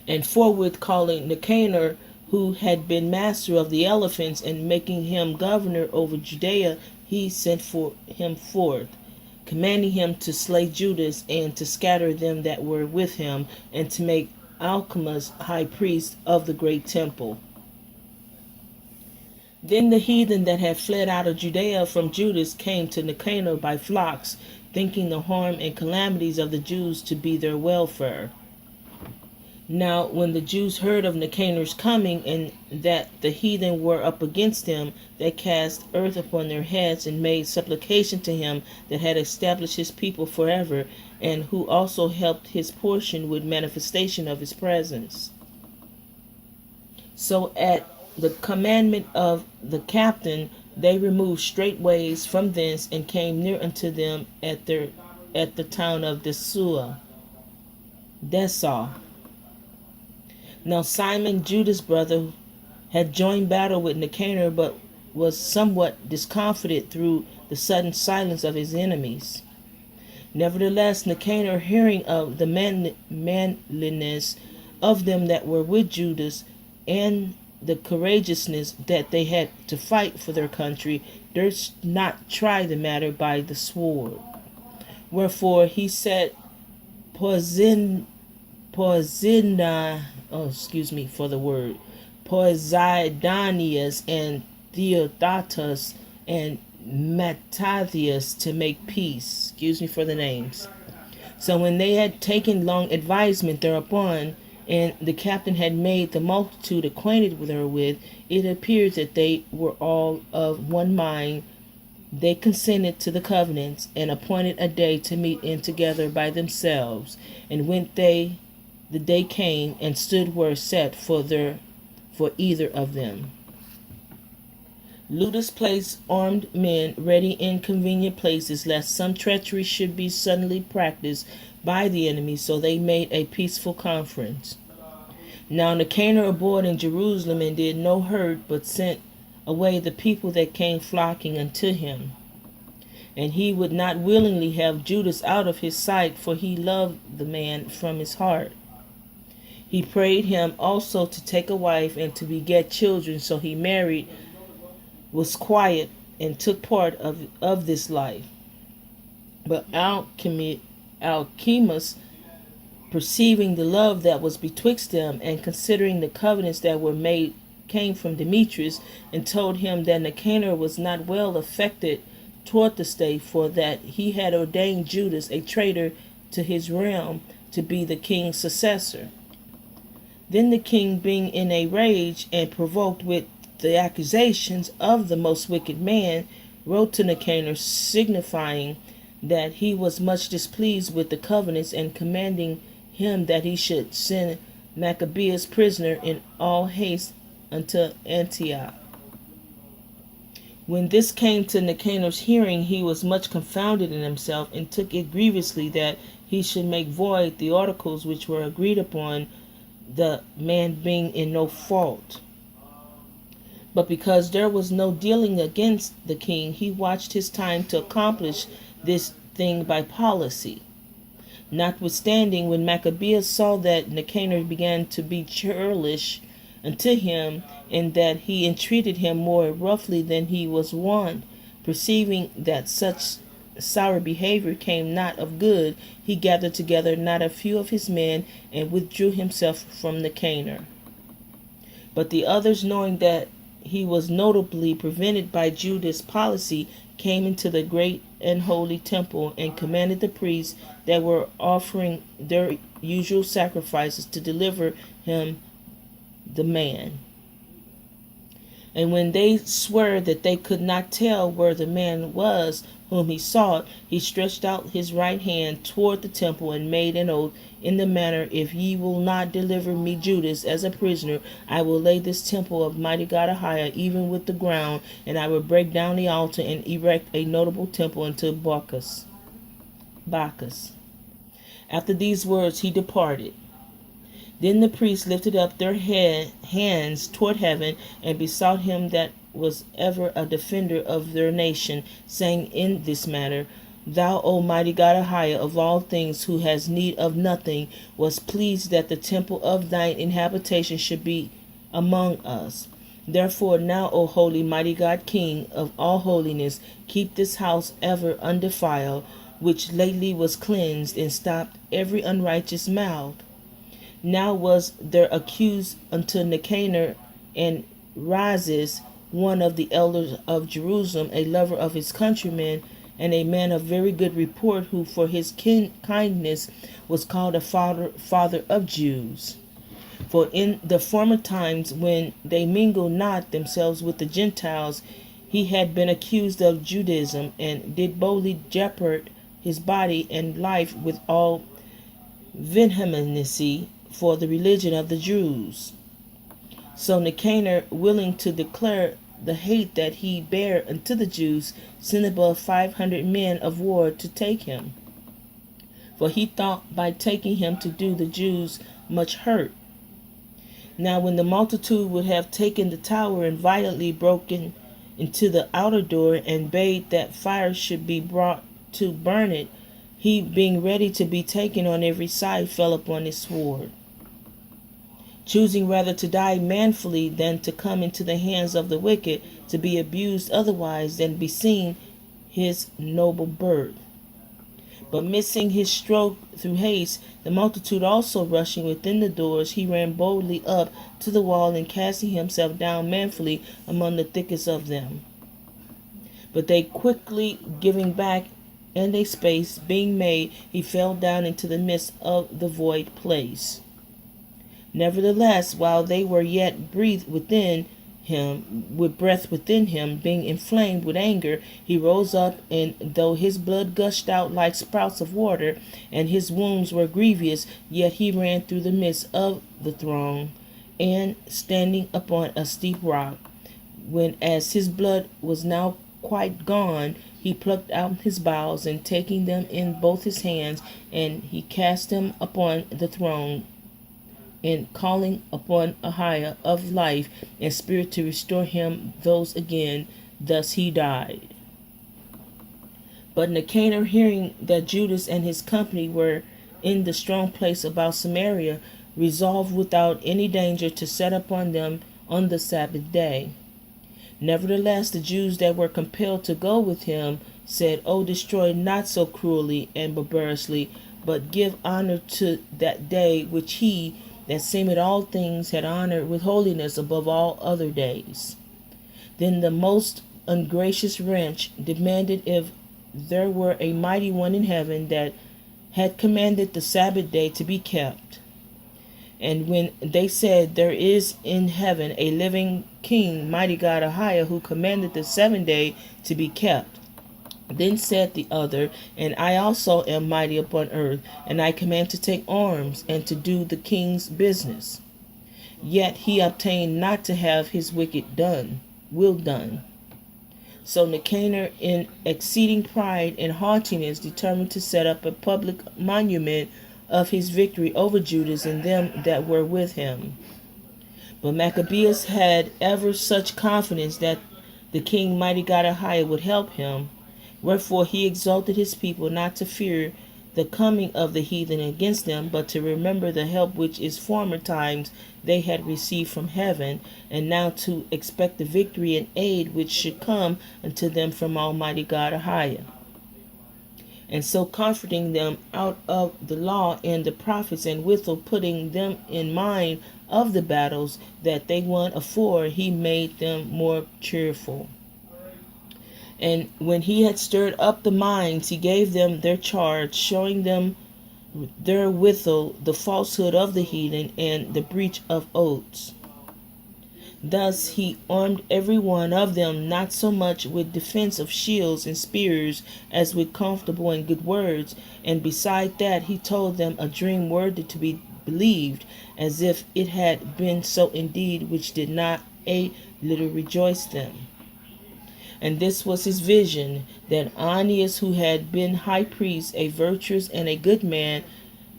And forthwith calling Nicanor, who had been master of the elephants, and making him governor over Judea, he sent for him forth, commanding him to slay Judas, and to scatter them that were with him, and to make Alchemus high priest of the great temple. Then the heathen that had fled out of Judea from Judas came to Nicanor by flocks, thinking the harm and calamities of the Jews to be their welfare. Now when the Jews heard of Nicanor's coming, and that the heathen were up against him, they cast earth upon their heads, and made supplication to him that had established his people forever, and who also helped his portion with manifestation of his presence. So at the commandment of the captain, they removed straightways from thence, and came near unto them at the town of Desau. Now Simon, Judas' brother, had joined battle with Nicanor, but was somewhat discomfited through the sudden silence of his enemies. Nevertheless, Nicanor, hearing of the manliness of them that were with Judas, and the courageousness that they had to fight for their country, durst not try the matter by the sword. Wherefore he set Posidonius and Theodatus and Mattathias to make peace. Excuse me for the names. So when they had taken long advisement thereupon, and the captain had made the multitude acquainted with herewith, it appears that they were all of one mind. They consented to the covenants, and appointed a day to meet in together by themselves. And when the day came, and stood were set for either of them. Ludus placed armed men ready in convenient places, lest some treachery should be suddenly practiced by the enemy. So they made a peaceful conference. Now Nicanor abode in Jerusalem, and did no hurt, but sent away the people that came flocking unto him. And he would not willingly have Judas out of his sight, for he loved the man from his heart. He prayed him also to take a wife and to beget children. So he married, was quiet, and took part of this life. But Alchemus, perceiving the love that was betwixt them, and considering the covenants that were made, came from Demetrius, and told him that Nicanor was not well affected toward the state, for that he had ordained Judas, a traitor to his realm, to be the king's successor. Then the king, being in a rage, and provoked with the accusations of the most wicked man, wrote to Nicanor, signifying that he was much displeased with the covenants, and commanding him that he should send Maccabees prisoner in all haste unto Antioch. When this came to Nicanor's hearing, he was much confounded in himself, and took it grievously that he should make void the articles which were agreed upon, the man being in no fault. But because there was no dealing against the king, he watched his time to accomplish this thing by policy. Notwithstanding, when Maccabees saw that Nicanor began to be churlish unto him, and that he entreated him more roughly than he was wont, perceiving that such sour behavior came not of good, he gathered together not a few of his men, and withdrew himself from Nicanor. But the others, knowing that he was notably prevented by Judas' policy, came into the great and holy temple, and commanded the priests that were offering their usual sacrifices to deliver him the man. And when they swore that they could not tell where the man was whom he sought, he stretched out his right hand toward the temple, and made an oath in the manner, if ye will not deliver me Judas as a prisoner, I will lay this temple of mighty God Ahiah even with the ground, and I will break down the altar, and erect a notable temple unto Bacchus. After these words he departed. Then the priests lifted up their hands toward heaven, and besought him that was ever a defender of their nation, saying in this manner, Thou, O mighty God Ahiah of all things, who has need of nothing, was pleased that the temple of thine inhabitation should be among us. Therefore now, O holy mighty God, King of all holiness, keep this house ever undefiled, which lately was cleansed, and stopped every unrighteous mouth. Now was there accused unto Nicanor and Rhasis one of the elders of Jerusalem, a lover of his countrymen, and a man of very good report, who for his kindness was called a father of Jews. For in the former times, when they mingled not themselves with the Gentiles, he had been accused of Judaism, and did boldly jeopard his body and life with all vehemency for the religion of the Jews. So Nicanor, willing to declare the hate that he bare unto the Jews, sent above 500 men of war to take him. For he thought by taking him to do the Jews much hurt. Now when the multitude would have taken the tower, and violently broken into the outer door, and bade that fire should be brought to burn it, he, being ready to be taken on every side, fell upon his sword, choosing rather to die manfully than to come into the hands of the wicked, to be abused otherwise than beseem his noble birth. But missing his stroke through haste, the multitude also rushing within the doors, he ran boldly up to the wall, and casting himself down manfully among the thickest of them. But they quickly giving back, and a space being made, he fell down into the midst of the void place. Nevertheless, while they were yet breathed within him, with breath within him, being inflamed with anger, he rose up, and though his blood gushed out like spouts of water, and his wounds were grievous, yet he ran through the midst of the throng, and standing upon a steep rock, when as his blood was now quite gone, he plucked out his bowels, and taking them in both his hands, and he cast them upon the throne, and calling upon Ahiah of life and spirit to restore him those again, thus he died. But Nicanor, hearing that Judas and his company were in the strong place about Samaria, resolved without any danger to set upon them on the Sabbath day. Nevertheless, the Jews that were compelled to go with him said, O destroy not so cruelly and barbarously, but give honor to that day which he that seemeth all things had honored with holiness above all other days. Then the most ungracious wretch demanded if there were a mighty one in heaven that had commanded the Sabbath day to be kept. And when they said, There is in heaven a living king, mighty God Ahiah, who commanded the 7th day to be kept. Then said the other, And I also am mighty upon earth, and I command to take arms, and to do the king's business. Yet he obtained not to have his will done. So Nicanor, in exceeding pride and haughtiness, determined to set up a public monument of his victory over Judas and them that were with him. But Maccabees had ever such confidence that the king, mighty God Ahiah, would help him. Wherefore he exalted his people not to fear the coming of the heathen against them, but to remember the help which in former times they had received from heaven, and now to expect the victory and aid which should come unto them from Almighty God Ahiah. And so comforting them out of the law and the prophets, and withal putting them in mind of the battles that they won afore, he made them more cheerful. And when he had stirred up the minds, he gave them their charge, showing them therewithal the falsehood of the heathen and the breach of oaths. Thus he armed every one of them, not so much with defense of shields and spears as with comfortable and good words, and beside that he told them a dream worthy to be believed, as if it had been so indeed, which did not a little rejoice them. And this was his vision, that Ananias, who had been high priest, a virtuous and a good man,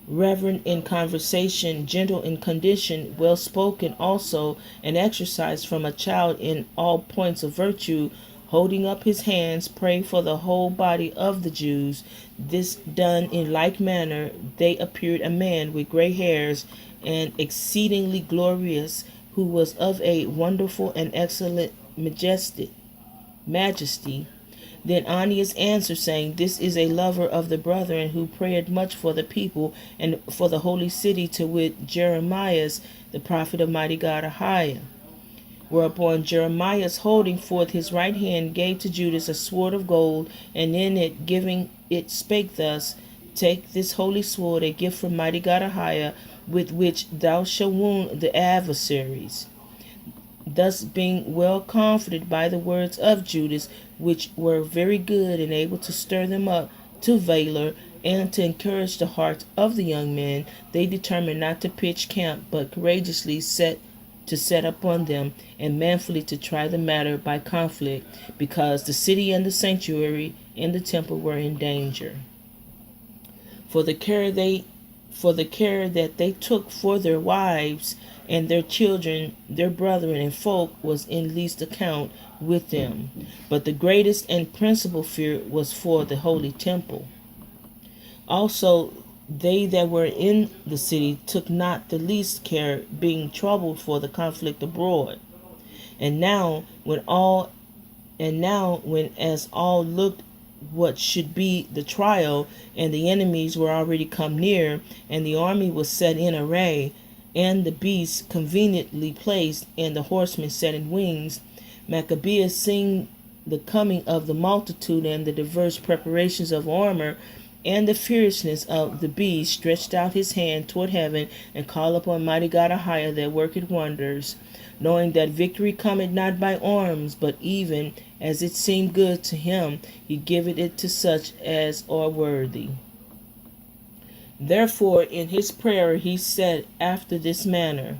reverent in conversation, gentle in condition, well spoken also, and exercised from a child in all points of virtue, holding up his hands, prayed for the whole body of the Jews. This done in like manner, they appeared a man with gray hairs, and exceedingly glorious, who was of a wonderful and excellent majesty. Then Ananias answered, saying, This is a lover of the brethren, who prayed much for the people and for the holy city, to wit, Jeremias, the prophet of mighty God Ahiah. Whereupon Jeremiah, holding forth his right hand, gave to Judas a sword of gold, and in it giving it spake thus, Take this holy sword, a gift from mighty God Ahiah, with which thou shalt wound the adversaries. Thus being well comforted by the words of Judas, which were very good and able to stir them up to valor and to encourage the hearts of the young men, they determined not to pitch camp, but courageously set upon them, and manfully to try the matter by conflict, because the city and the sanctuary and the temple were in danger. For the care that they took for their wives and their children, their brethren and folk, was in least account with them. But the greatest and principal fear was for the holy temple. Also they that were in the city took not the least care, being troubled for the conflict abroad. And now when as all looked what should be the trial, and the enemies were already come near, and the army was set in array, and the beasts conveniently placed, and the horsemen set in wings, Maccabees, seeing the coming of the multitude and the diverse preparations of armor, and the fierceness of the beast, stretched out his hand toward heaven, and called upon mighty God Ahiah that worketh wonders, knowing that victory cometh not by arms, but even as it seemed good to him, he giveth it to such as are worthy. Therefore in his prayer he said after this manner,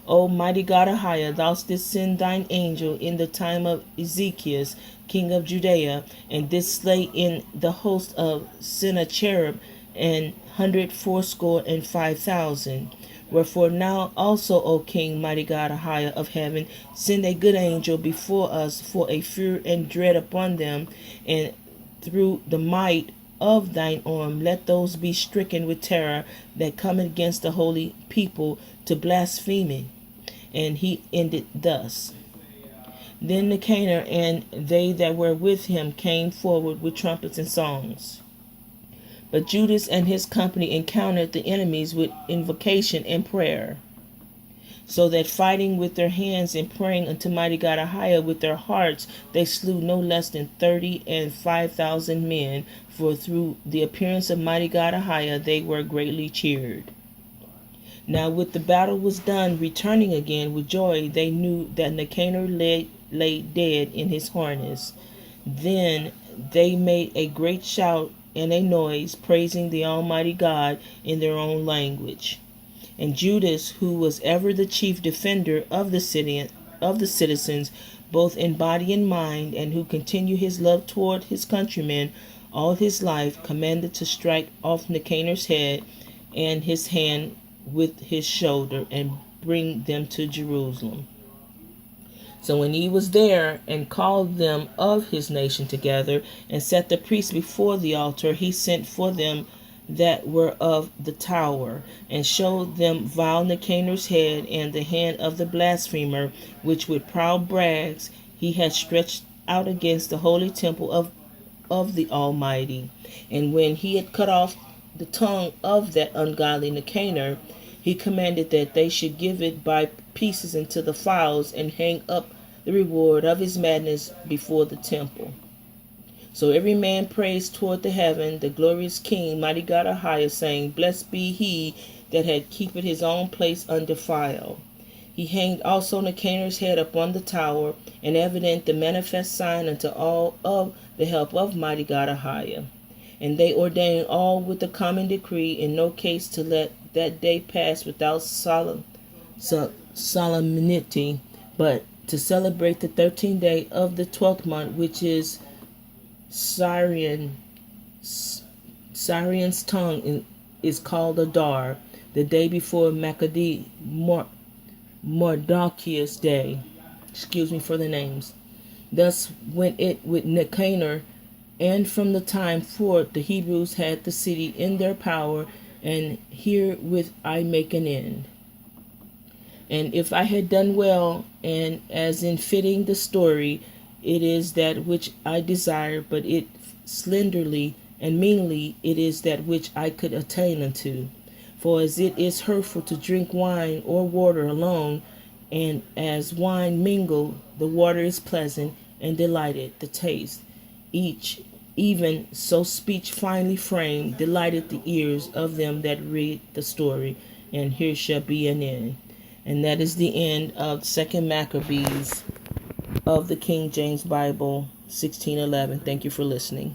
O mighty God Ahiah, thou didst send thine angel in the time of Ezekias, king of Judea, and didst slay in the host of Sennacherib 185,000. Wherefore now also, O King, mighty God Ahiah of heaven, send a good angel before us for a fear and dread upon them, and through the might of thine arm let those be stricken with terror that come against the holy people to blaspheme. And he ended thus. Then Nicanor and they that were with him came forward with trumpets and songs. But Judas and his company encountered the enemies with invocation and prayer, so that fighting with their hands and praying unto mighty God Ahiah with their hearts, they slew no less than 35,000 men, for through the appearance of mighty God Ahiah they were greatly cheered. Now when the battle was done, returning again with joy, they knew that Nicanor lay dead in his harness. Then they made a great shout and a noise, praising the Almighty God in their own language. And Judas, who was ever the chief defender of the citizens, both in body and mind, and who continued his love toward his countrymen all his life, commanded to strike off Nicanor's head and his hand with his shoulder, and bring them to Jerusalem. So when he was there, and called them of his nation together, and set the priests before the altar, he sent for them that were of the tower, and showed them vile Nicanor's head, and the hand of the blasphemer, which with proud brags he had stretched out against the holy temple of the Almighty. And when he had cut off the tongue of that ungodly Nicanor, he commanded that they should give it by pieces into the fowls, and hang up the reward of his madness before the temple. So every man praised toward the heaven the glorious King, mighty God Ahiah, saying, Blessed be he that had keepeth his own place undefiled. He hanged also Nicanor's head upon the tower, and evident the manifest sign unto all of the help of mighty God Ahiah. And they ordained all with a common decree, in no case to let that day pass without solemnity, but to celebrate the 13th day of the 12th month, which is Syrian's tongue is called Adar, the day before Mardochius Day. Excuse me for the names. Thus went it with Nicanor, and from the time forth the Hebrews had the city in their power, and herewith I make an end. And if I had done well, and as in fitting the story, it is that which I desire, but it slenderly and meanly it is that which I could attain unto. For as it is hurtful to drink wine or water alone, And as wine mingled, the water is pleasant and delighted the taste. Each, even so speech finely framed, delighted the ears of them that read the story. And here shall be an end. And that is the end of Second Maccabees of the King James Bible, 1611. Thank you for listening.